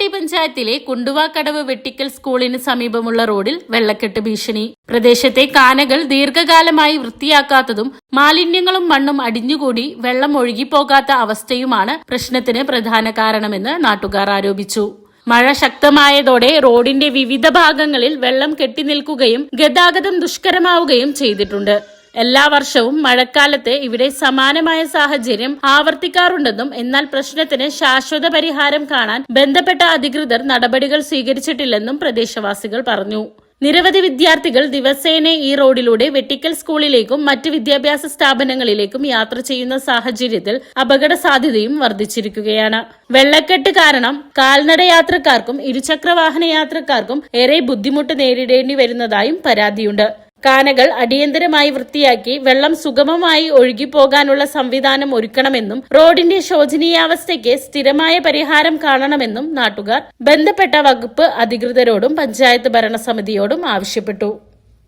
പാവറട്ടി പഞ്ചായത്തിലെ കുണ്ടുവാക്കടവ് വെട്ടിക്കൽ സ്കൂളിന് സമീപമുള്ള റോഡിൽ വെള്ളക്കെട്ട് ഭീഷണി. പ്രദേശത്തെ കാനകൾ ദീർഘകാലമായി വൃത്തിയാക്കാത്തതും മാലിന്യങ്ങളും മണ്ണും അടിഞ്ഞുകൂടി വെള്ളം ഒഴുകിപ്പോകാത്ത അവസ്ഥയുമാണ് പ്രശ്നത്തിന് പ്രധാന കാരണമെന്ന് നാട്ടുകാർ ആരോപിച്ചു. മഴ ശക്തമായതോടെ റോഡിന്റെ വിവിധ ഭാഗങ്ങളിൽ വെള്ളം കെട്ടിനിൽക്കുകയും ഗതാഗതം ദുഷ്കരമാവുകയും ചെയ്തിട്ടുണ്ട്. എല്ലാ വർഷവും മഴക്കാലത്ത് ഇവിടെ സമാനമായ സാഹചര്യം ആവർത്തിക്കാറുണ്ടെന്നും എന്നാൽ പ്രശ്നത്തിന് ശാശ്വത പരിഹാരം കാണാൻ ബന്ധപ്പെട്ട അധികൃതർ നടപടികൾ സ്വീകരിച്ചിട്ടില്ലെന്നും പ്രദേശവാസികൾ പറഞ്ഞു. നിരവധി വിദ്യാർത്ഥികൾ ദിവസേന ഈ റോഡിലൂടെ വെട്ടിക്കൽ സ്കൂളിലേക്കും മറ്റ് വിദ്യാഭ്യാസ സ്ഥാപനങ്ങളിലേക്കും യാത്ര ചെയ്യുന്ന സാഹചര്യത്തിൽ അപകട സാധ്യതയും വർദ്ധിച്ചിരിക്കുകയാണ്. വെള്ളക്കെട്ട് കാരണം കാൽനട യാത്രക്കാർക്കും ഇരുചക്രവാഹന യാത്രക്കാർക്കും ഏറെ ബുദ്ധിമുട്ട് നേരിടേണ്ടി വരുന്നതായും പരാതിയുണ്ട്. കാനകൾ അടിയന്തരമായി വൃത്തിയാക്കി വെള്ളം സുഗമമായി ഒഴുകിപ്പോകാനുള്ള സംവിധാനം ഒരുക്കണമെന്നും റോഡിന്റെ ശോചനീയാവസ്ഥയ്ക്ക് സ്ഥിരമായ പരിഹാരം കാണണമെന്നും നാട്ടുകാർ ബന്ധപ്പെട്ട വകുപ്പ് അധികൃതരോടും പഞ്ചായത്ത് ഭരണസമിതിയോടും ആവശ്യപ്പെട്ടു.